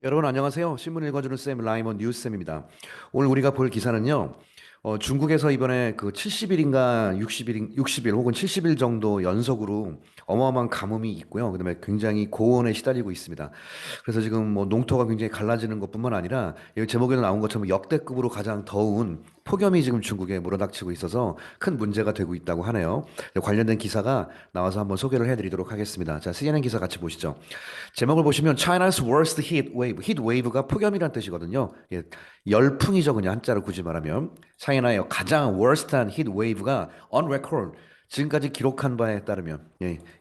여러분 안녕하세요. 신문 읽어주는 쌤 라이먼 뉴스쌤입니다. 오늘 우리가 볼 기사는요. 중국에서 이번에 그 70일인가 60일 혹은 70일 정도 연속으로 어마어마한 가뭄이 있고요. 그다음에 굉장히 고온에 시달리고 있습니다. 그래서 지금 뭐 농토가 굉장히 갈라지는 것뿐만 아니라 여기 제목에도 나온 것처럼 역대급으로 가장 더운 폭염이 지금 중국에 몰아닥치고 있어서 큰 문제가 되고 있다고 하네요. 관련된 기사가 나와서 한번 소개를 해드리도록 하겠습니다. 자, CNN 기사 같이 보시죠. 제목을 보시면 China's worst heat wave, heat wave가 폭염이란 뜻이거든요. 예, 열풍이죠, 그냥 한자로 굳이 말하면. 차이나의 가장 worst한 heat wave가 on record 지금까지 기록한 바에 따르면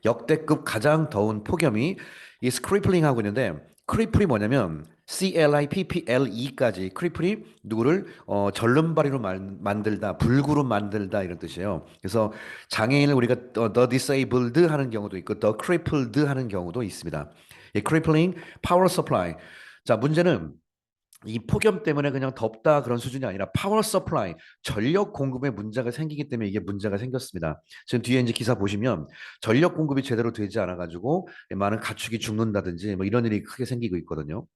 역대급 가장 더운 폭염이 이 스크리플링 하고 있는데 크리플이 뭐냐면 CLIPPLE까지 크리플이 누구를 절름발이로 만들다, 불구로 만들다 이런 뜻이에요. 그래서 장애인을 우리가 the disabled 하는 경우도 있고 the crippled 하는 경우도 있습니다. 이 crippling power supply. 자, 문제는 이 폭염 때문에 그냥 덥다 그런 수준이 아니라 파워 서플라이 전력 공급에 문제가 생기기 때문에 이게 문제가 생겼습니다. 지금 뒤에 이제 기사 보시면 전력 공급이 제대로 되지 않아 가지고 많은 가축이 죽는다든지 뭐 이런 일이 크게 생기고 있거든요.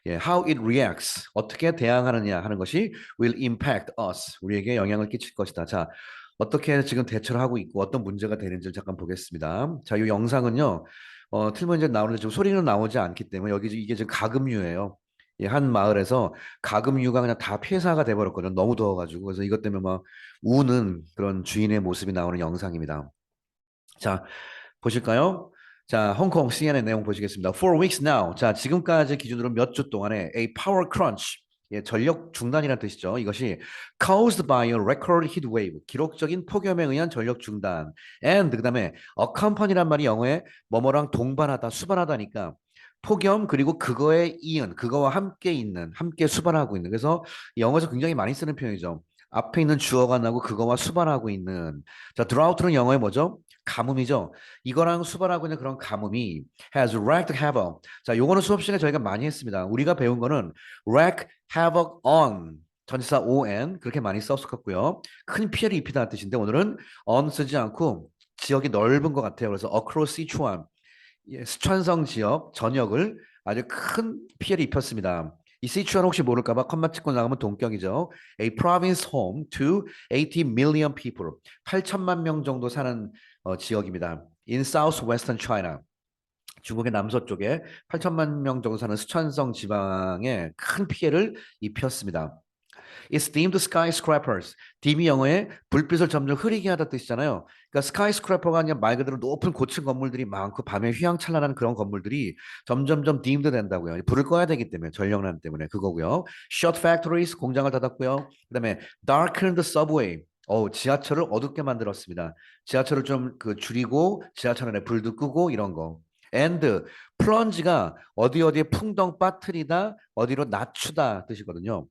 예, how it reacts 어떻게 대항하느냐 하는 것이 will impact us 우리에게 영향을 끼칠 것이다. 자, 어떻게 지금 대처를 하고 있고 어떤 문제가 되는지를 잠깐 보겠습니다. 자, 이 영상은요. 틀면 이제 나오는데 지금 소리는 나오지 않기 때문에 여기 이게 지금 가금류예요. 예, 한 마을에서 가금류가 그냥 다 폐사가 돼버렸거든요. 너무 더워가지고 그래서 이것 때문에 막 우는 그런 주인의 모습이 나오는 영상입니다. 자, 보실까요? 자, 홍콩 CNN 내용 보시겠습니다. For weeks now. 자, 지금까지 기준으로 몇 주 동안에 a power crunch. 예, 전력 중단이라는 뜻이죠. 이것이 caused by a record heat wave. 기록적인 폭염에 의한 전력 중단. And 그다음에 accompany란 말이 영어에 뭐뭐랑 동반하다, 수반하다니까 폭염 그리고 그거에 이은, 그거와 함께 있는, 함께 수반하고 있는. 그래서 영어에서 굉장히 많이 쓰는 표현이죠. 앞에 있는 주어가 나고 그거와 수반하고 있는. 자, drought는 영어에 뭐죠? 가뭄이죠. 이거랑 수반하고 있는 그런 가뭄이 has wreaked havoc. 자, 요거는 수업 시간에 저희가 많이 했습니다. 우리가 배운 거는 wreak havoc on 전치사 on 그렇게 많이 썼었고요. 큰 피해를 입히다는 뜻인데 오늘은 on 쓰지 않고 지역이 넓은 것 같아요. 그래서 across Sichuan 예, 스촨성 지역 전역을 아주 큰 피해를 입혔습니다. 이 시추안 혹시 모를까봐 컴마 찍고 나가면 동격이죠. A province home to 80 million people. 8천만 명 정도 사는 지역입니다. In southwestern China. 중국의 남서쪽에 8천만 명 정도 사는 스촨성 지방에 큰 피해를 입혔습니다. It's dimmed skyscrapers. dim이 영어에 불빛을 점점 흐리게 하다 뜻이잖아요. 그러니까 skyscraper가 아니라 말 그대로 높은 고층 건물들이 많고 밤에 휘황찬란한 그런 건물들이 점점점 dimmed 된다고요. 불을 꺼야 되기 때문에 전력난 때문에 그거고요. Shut factories 공장을 닫았고요. 그다음에 darkened subway. 지하철을 어둡게 만들었습니다. 지하철을 좀 그 줄이고 지하철 안에 불도 끄고 이런 거. And plunge가 어디 어디에 풍덩 빠뜨리다 어디로 낮추다 뜻이거든요.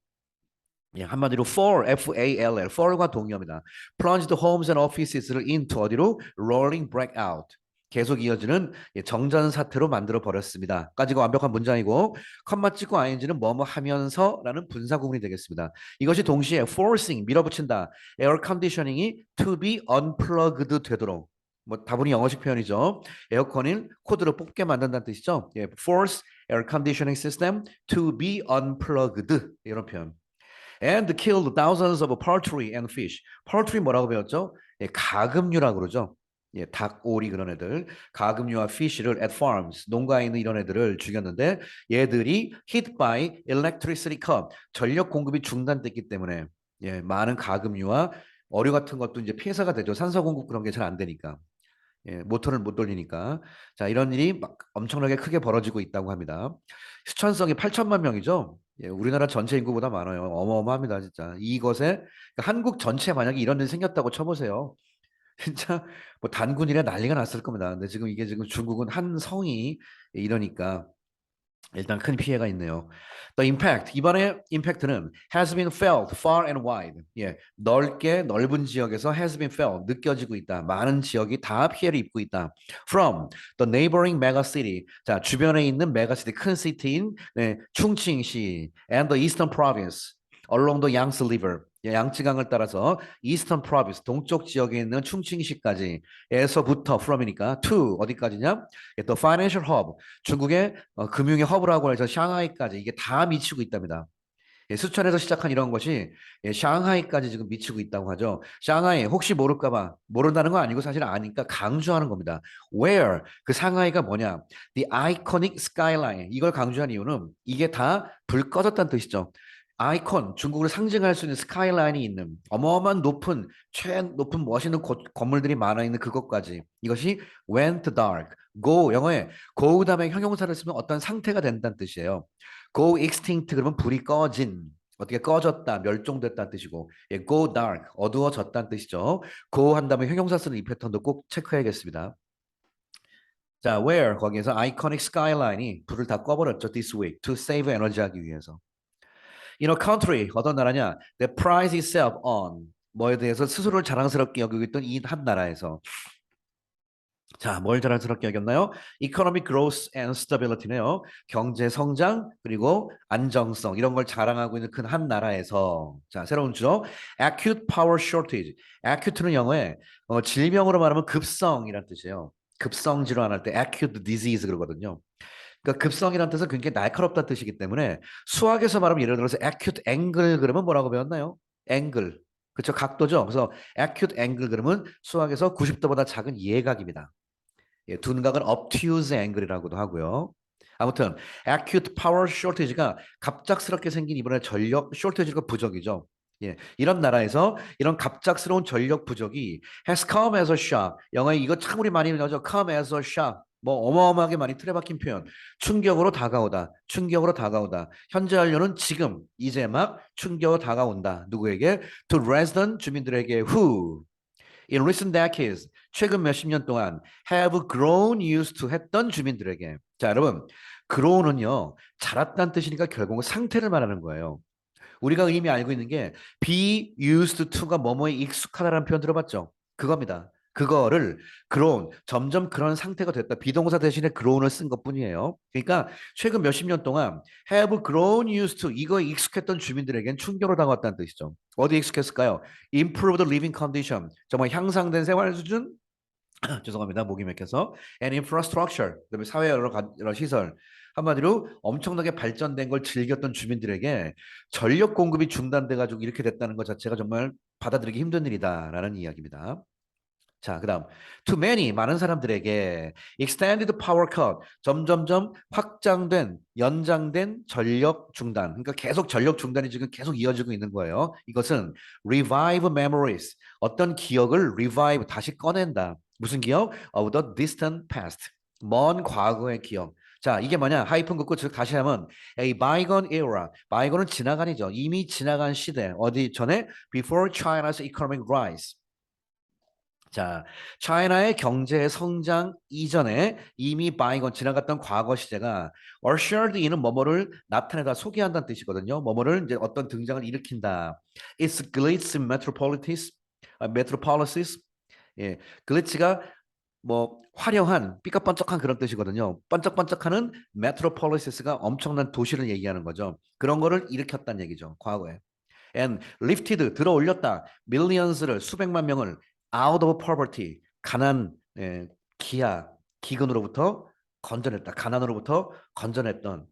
예, 한마디로 fall, F-A-L-L, fall과 동의어입니다. plunged homes and offices를 into 어디로 rolling breakout. 계속 이어지는 정전 사태로 만들어 버렸습니다. 까지가 완벽한 문장이고 컴마 찍고 ing는 뭐뭐 하면서라는 분사 구문이 되겠습니다. 이것이 동시에 forcing 밀어붙인다. 에어 컨디셔닝이 to be unplugged 되도록 뭐 다분히 영어식 표현이죠. 에어컨을 코드로 뽑게 만든다는 뜻이죠. 예, force air conditioning system to be unplugged 이런 표현. And killed thousands of poultry and fish. poultry 뭐라고 배웠죠? 예, 가금류라고 그러죠. 예, 닭, 오리 그런 애들. 가금류와 fish를 at farms, 농가에 있는 이런 애들을 죽였는데 얘들이 hit by electricity cut, 전력 공급이 중단됐기 때문에 예, 많은 가금류와 어류 같은 것도 이제 폐사가 되죠. 산소 공급 그런 게 잘 안 되니까. 예, 모터를 못 돌리니까. 자, 이런 일이 막 엄청나게 크게 벌어지고 있다고 합니다. 수천성이 8천만 명이죠. 예, 우리나라 전체 인구보다 많아요. 어마어마합니다, 진짜. 이것에 그러니까 한국 전체에 만약에 이런 일이 생겼다고 쳐보세요. 진짜 뭐 단군이라 난리가 났을 겁니다. 근데 지금 이게 지금 중국은 한 성이 이러니까 일단 큰 피해가 있네요. The impact 이번에 impact는 has been felt far and wide. 예, 넓게 넓은 지역에서 has been felt 느껴지고 있다. 많은 지역이 다 피해를 입고 있다. From the neighboring mega city. 자, 주변에 있는 메가시티 큰 시티인 네, 충칭시 and the eastern province along the Yangtze River. 양쯔강을 따라서 이스턴 프로빈스 동쪽 지역에 있는 충칭시까지 에서부터 from이니까 to 어디까지냐? 또 financial hub 중국의 금융의 허브라고 해서 샹하이까지 이게 다 미치고 있답니다. 수천에서 시작한 이런 것이 샹하이까지 지금 미치고 있다고 하죠. 샹하이 혹시 모를까 봐 모른다는 건 아니고 사실 아니까 강조하는 겁니다. Where 그 상하이가 뭐냐? The iconic skyline 이걸 강조한 이유는 이게 다 불 꺼졌다는 뜻이죠. 아이콘 중국을 상징할 수 있는 스카이라인이 있는 어마어마한 높은 최높은 멋있는 건물들이 많아 있는 그것까지 이것이 went dark go 영어에 go 다음에 형용사를 쓰면 어떤 상태가 된다는 뜻이에요. go extinct 그러면 불이 꺼진 어떻게 꺼졌다 멸종됐다는 뜻이고 go dark 어두워졌다는 뜻이죠. go 한 다음에 형용사 쓰는 이 패턴도 꼭 체크해야겠습니다. 자, where 거기에서 iconic skyline이 불을 다 꺼버렸죠. This week to save 에너지 하기 위해서. In a country 어떤 나라냐? That prides itself on 뭐에 대해서 스스로를 자랑스럽게 여기고 있던 이 한 나라에서 자, 뭘 자랑스럽게 여겼나요? Economic growth and stability네요. 경제 성장 그리고 안정성 이런 걸 자랑하고 있는 큰 한 나라에서 자, 새로운 주어 acute power shortage. acute는 영어에 질병으로 말하면 급성이란 뜻이에요. 급성 질환할 때 acute disease 그러거든요. 그러니까 급성이라는 뜻은 굉장히 날카롭다는 뜻이기 때문에 수학에서 말하면 예를 들어서 acute angle 그러면 뭐라고 배웠나요? angle. 그렇죠. 각도죠. 그래서 acute angle 그러면 수학에서 90도보다 작은 예각입니다. 예, 둔각은 obtuse angle이라고도 하고요. 아무튼 acute power shortage가 갑작스럽게 생긴 이번에 전력 shortage가 부족이죠. 예, 이런 나라에서 이런 갑작스러운 전력 부족이 has come as a shock. 영어에 이거 참 우리 많이 나오죠. come as a shock. 뭐 어마어마하게 많이 틀에 박힌 표현. 충격으로 다가오다. 충격으로 다가오다. 현재 완료는 지금 이제 막 충격으로 다가온다. 누구에게? To resident 주민들에게 who in recent decades, 최근 몇십 년 동안 have grown used to 했던 주민들에게. 자, 여러분, grow는요, 자랐다는 뜻이니까 결국은 상태를 말하는 거예요. 우리가 이미 알고 있는 게 be used to가 뭐뭐에 익숙하다라는 표현 들어봤죠? 그겁니다. 그거를 grown, 점점 그런 상태가 됐다. 비동사 대신에 grown을 쓴 것뿐이에요. 그러니까 최근 몇십 년 동안 have grown used to 이거에 익숙했던 주민들에겐 충격을 당했다는 뜻이죠. 어디 익숙했을까요? improved living condition, 정말 향상된 생활 수준, 죄송합니다. 목이 맥혀서 and infrastructure, 그다음에 사회 여러 시설. 한마디로 엄청나게 발전된 걸 즐겼던 주민들에게 전력 공급이 중단돼 가지고 이렇게 됐다는 것 자체가 정말 받아들이기 힘든 일이다라는 이야기입니다. 자, 그다음 to many 많은 사람들에게 extended power cut 점점점 확장된 연장된 전력 중단 그러니까 계속 전력 중단이 지금 계속 이어지고 있는 거예요. 이것은 revive memories 어떤 기억을 revive 다시 꺼낸다. 무슨 기억? Of the distant past 먼 과거의 기억. 자, 이게 뭐냐? 하이픈 긋고 즉 다시 하면 a bygone era. bygone은 지나간이죠. 이미 지나간 시대. 어디 전에 before China's economic rise. 자, 차이나의 경제 성장 이전에 이미 바이건 지나갔던 과거 시제가 ushered in은 뭐뭐를 나타내다 소개한다는 뜻이거든요. 뭐뭐를 이제 어떤 등장을 일으킨다. It's glitz metropolises. 예, 글리츠가 뭐 화려한 삐까뻔쩍한 그런 뜻이거든요. 번쩍번쩍하는 metropolises가 엄청난 도시를 얘기하는 거죠. 그런 거를 일으켰다는 얘기죠. 과거에. and lifted 들어 올렸다. millions를 수백만 명을 out of poverty 가난 기아 기근으로부터 건져냈다. 가난으로부터 건져냈던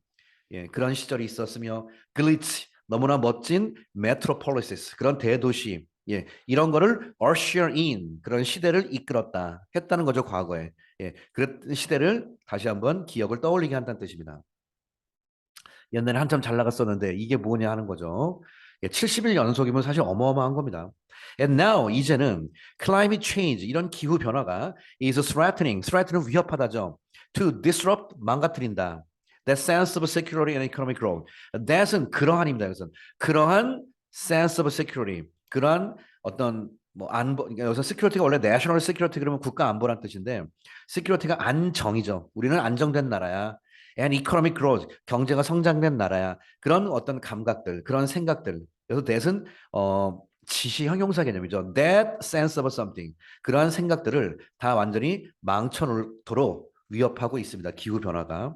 그런 시절이 있었으며 글리츠 너무나 멋진 메트로폴리스 그런 대도시 이런 거를 usher in 그런 시대를 이끌었다 했다는 거죠 과거에 그랬던 시대를 다시 한번 기억을 떠올리게 한다는 뜻입니다. 옛날에 한참 잘 나갔었는데 이게 뭐냐 하는 거죠. 70일 연속이면 사실 어마어마한 겁니다. And now 이제는 climate change 이런 기후 변화가 is threatening 위협하다죠. To disrupt 망가뜨린다. That sense of security and economic growth. That은 그러한입니다. 그래서 그러한 sense of security 그러한 어떤 뭐 안보 그러니까 여기서 security가 원래 national security 그러면 국가 안보란 뜻인데 security가 안정이죠. 우리는 안정된 나라야. and economic growth 경제가 성장된 나라야. 그런 어떤 감각들, 그런 생각들. 그래서 that은 지시 형용사 개념이죠. That sense of something. 그러한 생각들을 다 완전히 망쳐놓도록 위협하고 있습니다. 기후 변화가.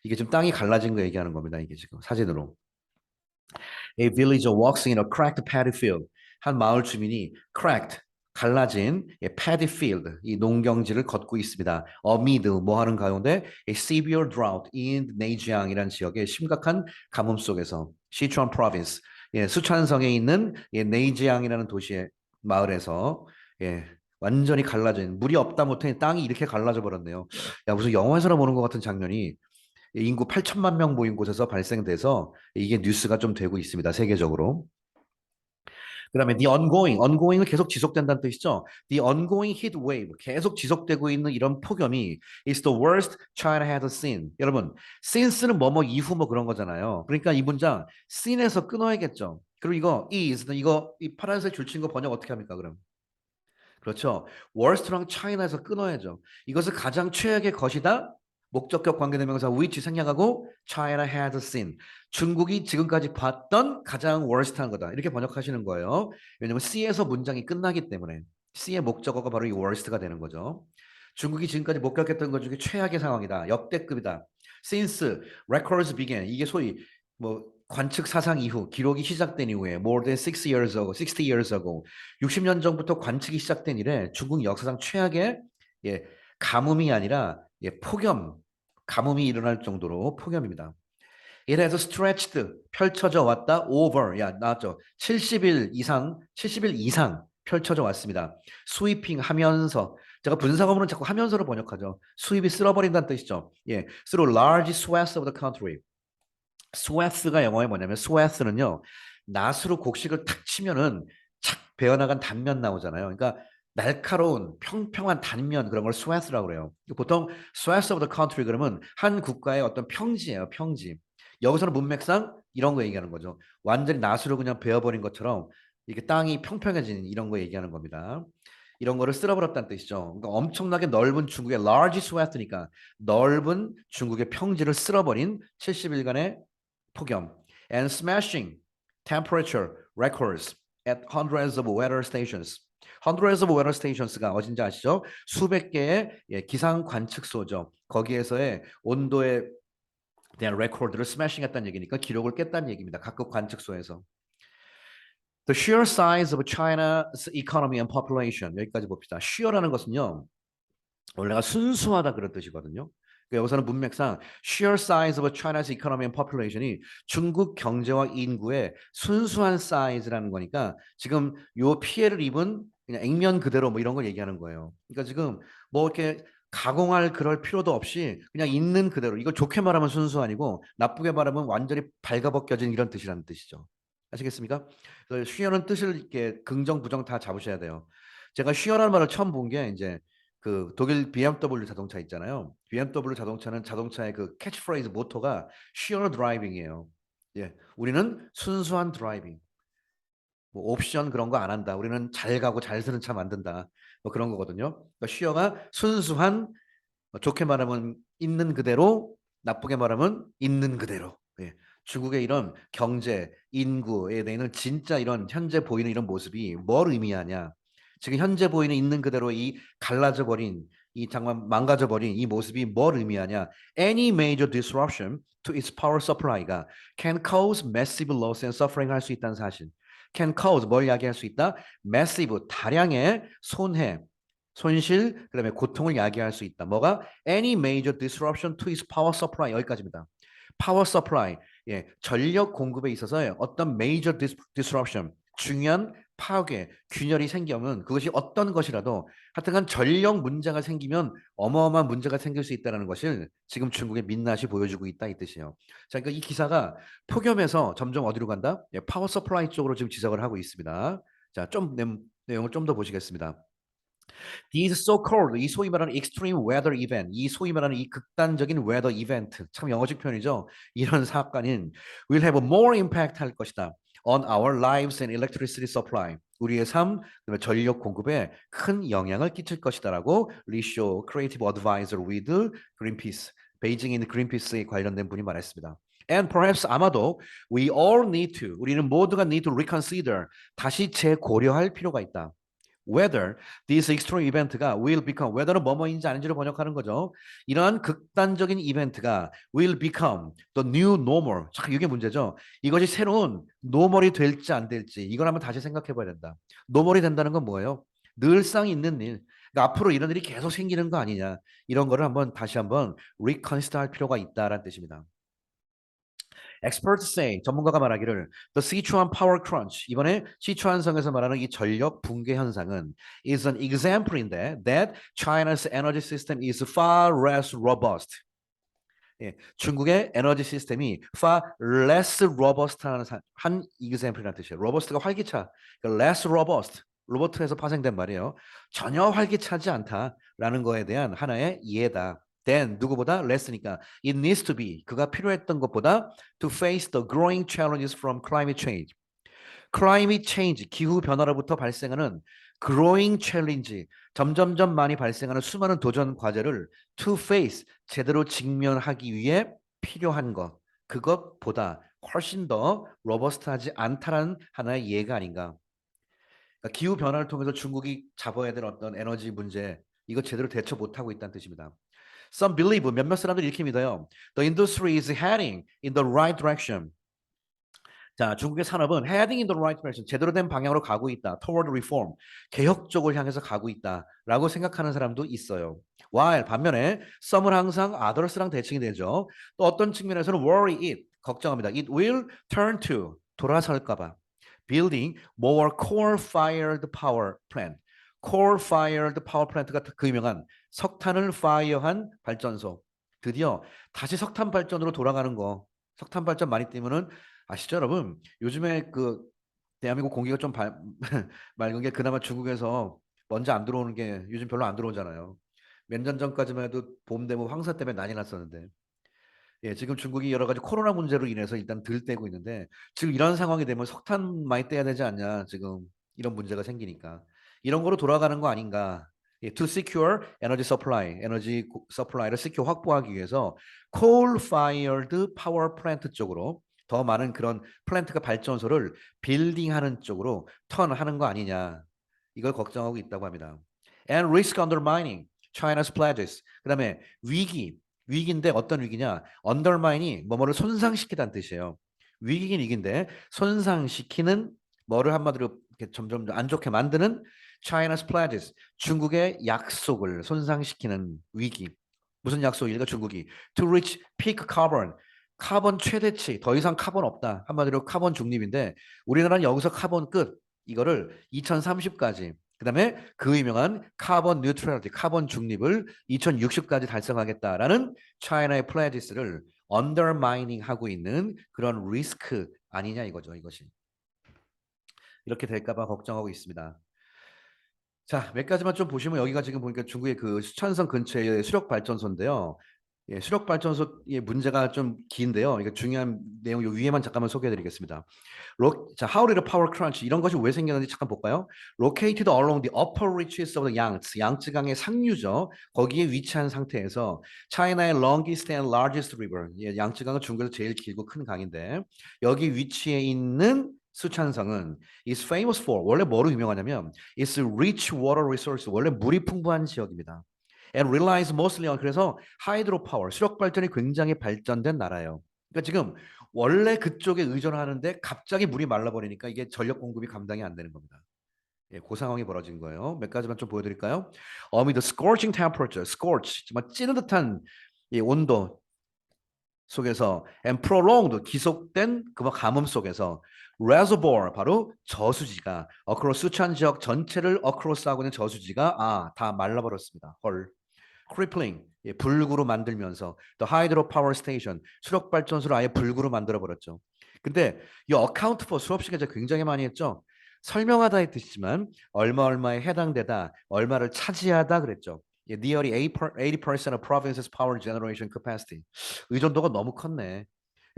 이게 지금 땅이 갈라진 거 얘기하는 겁니다. 이게 지금 사진으로. A villager walks in a cracked paddy field. 한 마을 주민이 cracked 갈라진 paddy field 이 농경지를 걷고 있습니다. amid 뭐 하는 가운데 a severe drought in Neijiang이라는 지역의 심각한 가뭄 속에서 시추안 province 수촨성에 있는 네이지앙이라는 도시의 마을에서 완전히 갈라진 물이 없다 못해 땅이 이렇게 갈라져 버렸네요. 야 무슨 영화에서나 보는 것 같은 장면이 인구 8천만 명 모인 곳에서 발생돼서 이게 뉴스가 좀 되고 있습니다. 세계적으로. 그다음에 the ongoing은 계속 지속된다는 뜻이죠. The ongoing heat wave, 계속 지속되고 있는 이런 폭염이 is the worst China has seen. 여러분, since는 뭐뭐 이후 뭐 그런 거잖아요. 그러니까 이 문장 sin에서 끊어야겠죠. 그리고 이거 이 파란색 줄친 거 번역 어떻게 합니까, 그럼? 그렇죠. worst랑 China에서 끊어야죠. 이것을 가장 최악의 것이다. 목적격 관계대명사 which 생략하고 China had seen. 중국이 지금까지 봤던 가장 worst한 거다. 이렇게 번역하시는 거예요. 왜냐하면 C에서 문장이 끝나기 때문에 C의 목적어가 바로 이 worst가 되는 거죠. 중국이 지금까지 목격했던 것 중에 최악의 상황이다. 역대급이다. Since records began. 이게 소위 뭐 관측 사상 이후 기록이 시작된 이후에 more than 60 years ago 60년 전부터 관측이 시작된 이래 중국 역사상 최악의 가뭄이 아니라 폭염, 가뭄이 일어날 정도로 폭염입니다. It has stretched 펼쳐져 왔다 over 나왔죠. 70일 이상 펼쳐져 왔습니다. 스위핑 하면서 제가 분사구문은 자꾸 하면서로 번역하죠. 수입이 쓸어버린다는 뜻이죠. through large swaths of the country. 스웨스가 영어에 뭐냐면 스웨스는요 낫으로 곡식을 탁 치면은 착 베어나간 단면 나오잖아요. 그러니까 날카로운 평평한 단면 그런 걸 스웨스라고 그래요. 보통 스웨스 오브 더 컨트리 그러면 한 국가의 어떤 평지예요. 평지. 여기서는 문맥상 이런 거 얘기하는 거죠. 완전히 낫으로 그냥 베어버린 것처럼 이게 땅이 평평해지는 이런 거 얘기하는 겁니다. 이런 거를 쓸어버렸다는 뜻이죠. 그러니까 엄청나게 넓은 중국의 large swath니까 넓은 중국의 평지를 쓸어버린 70일간의 폭염 and smashing temperature records at hundreds of weather stations. hundreds of weather stations가 어딘지 아시죠? 수백 개의 기상 관측소죠. 거기에서의 온도에 대한 레코드를 스매싱했다는 얘기니까 기록을 깼다는 얘기입니다. 각국 관측소에서. The sheer size of China's economy and population 여기까지 봅시다. sheer라는 것은요. 원래가 순수하다 그런 뜻이거든요. 여기서는 문맥상 sheer size of China's economy and population이 중국 경제와 인구의 순수한 사이즈라는 거니까 지금 요 피해를 입은 그냥 액면 그대로 뭐 이런 걸 얘기하는 거예요. 그러니까 지금 뭐 이렇게 가공할 그럴 필요도 없이 그냥 있는 그대로 이거 좋게 말하면 순수 아니고 나쁘게 말하면 완전히 발가벗겨진 이런 뜻이라는 뜻이죠. 아시겠습니까? 그래서 sheer는 뜻을 이렇게 긍정 부정 다 잡으셔야 돼요. 제가 sheer라는 말을 처음 본 게 이제 그 독일 BMW 자동차 있잖아요. BMW 자동차는 자동차의 그 캐치프레이즈 모토가 sheer driving이에요. 우리는 순수한 드라이빙. 뭐 옵션 그런 거 안 한다. 우리는 잘 가고 잘 쓰는 차 만든다. 뭐 그런 거거든요. 그러니까 sheer가 순수한 좋게 말하면 있는 그대로, 나쁘게 말하면 있는 그대로. 중국의 이런 경제, 인구에 대한 진짜 이런 현재 보이는 이런 모습이 뭘 의미하냐? 지금 현재 보이는 있는 그대로 이 갈라져 버린 이 정말 망가져 버린 이 모습이 뭘 의미하냐? Any major disruption to its power supply가 can cause massive loss and suffering 할 수 있다는 사실. can cause 뭘 야기할 수 있다? massive 다량의 손해, 손실, 그다음에 고통을 야기할 수 있다. 뭐가? Any major disruption to its power supply 여기까지입니다. power supply 전력 공급에 있어서 어떤 major disruption 중요한 파괴, 균열이 생기면 그것이 어떤 것이라도 하여튼간 전력 문제가 생기면 어마어마한 문제가 생길 수 있다는 것을 지금 중국의 민낯이 보여주고 있다 이 뜻이에요. 자, 그러니까 이 기사가 폭염에서 점점 어디로 간다? 파워 서플라이 쪽으로 지금 지적을 하고 있습니다. 자, 좀 내용을 좀 더 보시겠습니다. These so-called 이 소위 말하는 extreme weather event, 이 소위 말하는 이 극단적인 weather event, 참 영어식 표현이죠. 이런 사건은 will have more impact 할 것이다. On our lives and electricity supply. 우리의 삶, 그다음에 전력 공급에 큰 영향을 끼칠 것이다라고 리쇼 크리에이티브 어드바이저 with 그린피스, 베이징에 있는 그린피스에 관련된 분이 말했습니다. And perhaps 아마도 we all need to 우리는 모두가 need to reconsider 다시 재고려할 필요가 있다. whether this extreme event가 will become whether는 뭐뭐인지 아닌지를 번역하는 거죠. 이러한 극단적인 이벤트가 will become the new normal. 참 이게 문제죠. 이것이 새로운 노멀이 될지 안 될지 이걸 한번 다시 생각해 봐야 된다. 노멀이 된다는 건 뭐예요? 늘상 있는 일. 그러니까 앞으로 이런 일이 계속 생기는 거 아니냐. 이런 거를 다시 한번 reconsider 할 필요가 있다라는 뜻입니다. Experts say, 전문가가 말하기를 The Sichuan Power Crunch, 이번에 시추안성에서 말하는 이 전력 붕괴 현상은 is an example인데 that China's energy system is far less robust. 예, 중국의 에너지 시스템이 far less robust 한 example이라는 뜻이에요. robust가 활기차, 그러니까 less robust, 로버트에서 파생된 말이에요. 전혀 활기차지 않다라는 거에 대한 하나의 이해다. then 누구보다 less니까 it needs to be 그가 필요했던 것보다 to face the growing challenges from climate change. climate change 기후 변화로부터 발생하는 growing challenge 점점점 많이 발생하는 수많은 도전 과제를 to face 제대로 직면하기 위해 필요한 것 그것보다 훨씬 더 로버스트하지 않다라는 하나의 이해가 아닌가. 그러니까 기후 변화를 통해서 중국이 잡아야 될 어떤 에너지 문제 이거 제대로 대처 못하고 있다는 뜻입니다. Some believe 몇몇 사람들이 이렇게 믿어요. The industry is heading in the right direction. 자, 중국의 산업은 heading in the right direction, 제대로 된 방향으로 가고 있다. toward reform, 개혁 쪽을 향해서 가고 있다라고 생각하는 사람도 있어요. while 반면에 some은 항상 others랑 대칭이 되죠. 또 어떤 측면에서는 worry it, 걱정합니다. it will turn to, 돌아설까 봐. building more coal-fired power plant. coal-fired power plant가 그 유명한 석탄을 fire한 발전소. 드디어 다시 석탄 발전으로 돌아가는 거. 석탄 발전 많이 뛰면은 아시죠, 여러분? 요즘에 그 대한민국 공기가 좀 맑은 게 그나마 중국에서 먼저 안 들어오는 게 요즘 별로 안 들어오잖아요. 몇 년 전까지만 해도 봄 되면 황사 때문에 난리 났었는데. 예, 지금 중국이 여러 가지 코로나 문제로 인해서 일단 들떼고 있는데 지금 이런 상황이 되면 석탄 많이 떼야 되지 않냐, 지금 이런 문제가 생기니까. 이런 거로 돌아가는 거 아닌가. 예, to secure energy supply, 에너지 서플라이를 secure 확보하기 위해서 coal-fired power plant 쪽으로 더 많은 그런 플랜트가 발전소를 빌딩하는 쪽으로 턴하는 거 아니냐. 이걸 걱정하고 있다고 합니다. And risk undermining China's pledges. 그다음에 위기인데 어떤 위기냐? undermine이 뭐뭐를 손상시키다는 뜻이에요. 위기긴 위기인데 손상시키는 뭐를 한마디로 이렇게 점점 안 좋게 만드는 China's pledges. 중국의 약속을 손상시키는 위기. 무슨 약속일까? 중국이 to reach peak carbon. 카본 최대치, 더 이상 카본 없다. 한마디로 카본 중립인데 우리나라는 여기서 카본 끝. 이거를 2030까지. 그다음에 그 유명한 카본 뉴트럴리티, 카본 중립을 2060까지 달성하겠다라는 차이나의 플래지스를 언더마이닝 하고 있는 그런 리스크 아니냐 이거죠, 이것이. 이렇게 될까 봐 걱정하고 있습니다. 자, 몇 가지만 좀 보시면 여기가 지금 보니까 중국의 그 수천성 근처의 수력 발전소인데요. 예, 수력 발전소의 문제가 좀 긴데요. 이게 중요한 내용 요 위에만 잠깐만 소개해 드리겠습니다. 자, how did the power crunch 이런 것이 왜 생겼는지 잠깐 볼까요? Located along the upper reaches of the Yangtze, 양쯔강의 상류죠. 거기에 위치한 상태에서 China의 longest and largest river, 예, 양쯔강은 중국에서 제일 길고 큰 강인데 여기 위치해 있는 수찬성은 is famous for 원래 뭐로 유명하냐면 it's rich water resource 원래 물이 풍부한 지역입니다. And relies mostly on 그래서 하이드로파워 수력 발전이 굉장히 발전된 나라예요. 그러니까 지금 원래 그쪽에 의존하는데 갑자기 물이 말라버리니까 이게 전력 공급이 감당이 안 되는 겁니다. 예, 그 상황이 벌어진 거예요. 몇 가지만 좀 보여드릴까요? Amid the scorching temperature, scorch 정말 찌는 듯한 이 온도 속에서 and prolonged 기속된 그 가뭄 속에서 reservoir 바로 저수지가 across 수천 지역 전체를 across 하고 있는 저수지가 다 말라버렸습니다. 헐. crippling 예, 불구로 만들면서 the hydropower station 수력 발전소를 아예 불구로 만들어 버렸죠. 근데 이 account for 수업 시간에 굉장히 많이 했죠. 설명하다의 뜻이지만 얼마에 해당되다, 얼마를 차지하다 그랬죠. 예, nearly 80% of province's power generation capacity. 의존도가 너무 컸네.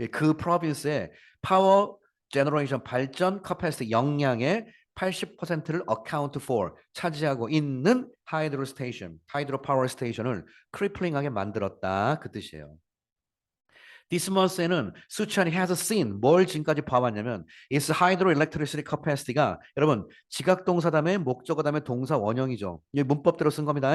예, 그 province의 power generation 발전 capacity 역량의 80%를 account for 차지하고 있는 하이드로 스테이션, 하이드로 파워 스테이션을 크리플링하게 만들었다 그 뜻이에요. This month에는 수찬이 has seen 뭘 지금까지 봐왔냐면 its hydroelectricity capacity가 여러분 지각동사 다음에 목적어 다음에 동사 원형이죠. 이 문법대로 쓴 겁니다.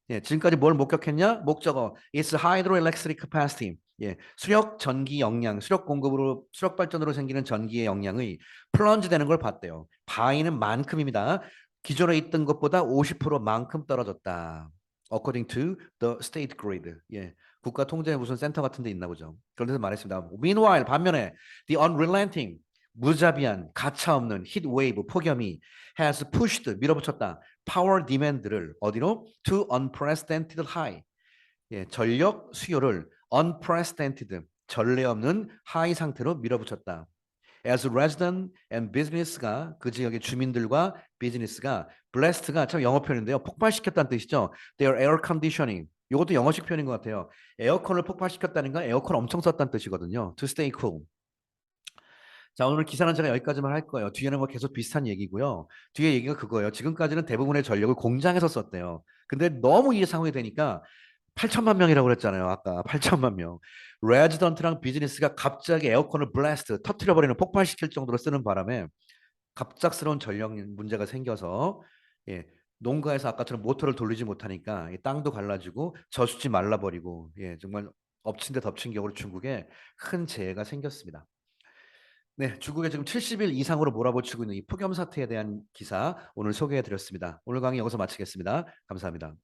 예, 지금까지 뭘 목격했냐? 목적어 its hydroelectric capacity. 예, 수력 전기 역량, 수력 공급으로 수력 발전으로 생기는 전기의 역량의 플런지 되는 걸 봤대요. 바이는 만큼입니다. 기존에 있던 것보다 50%만큼 떨어졌다. According to the state grid. 예. 국가 통제 무슨 센터 같은 데 있나 보죠. 그런 데서 말했습니다. Meanwhile, 반면에 the unrelenting, 무자비한, 가차없는 heat wave, 폭염이 has pushed, 밀어붙였다. power demand를 어디로? to unprecedented high. 예, 전력 수요를 unprecedented, 전례 없는 하이 상태로 밀어붙였다. As resident and business가 그 지역의 주민들과 비즈니스가 blast가 참 영어 표현인데요. 폭발시켰다는 뜻이죠. Their air conditioning. 이것도 영어식 표현인 것 같아요. 에어컨을 폭발시켰다는 건 에어컨 엄청 썼다는 뜻이거든요. To stay cool. 자, 오늘 기사는 제가 여기까지만 할 거예요. 뒤에는 뭐 계속 비슷한 얘기고요. 뒤에 얘기가 그거예요. 지금까지는 대부분의 전력을 공장에서 썼대요. 근데 너무 이 상황이 되니까 8천만 명이라고 그랬잖아요. 아까 8천만 명. 레지던트랑 비즈니스가 갑자기 에어컨을 블래스트, 터트려버리는 폭발시킬 정도로 쓰는 바람에 갑작스러운 전력 문제가 생겨서 예, 농가에서 아까처럼 모터를 돌리지 못하니까 땅도 갈라지고 저수지 말라버리고 예, 정말 엎친 데 덮친 격으로 중국에 큰 재해가 생겼습니다. 네, 중국에 지금 70일 이상으로 몰아붙이고 있는 이 폭염 사태에 대한 기사 오늘 소개해 드렸습니다. 오늘 강의 여기서 마치겠습니다. 감사합니다.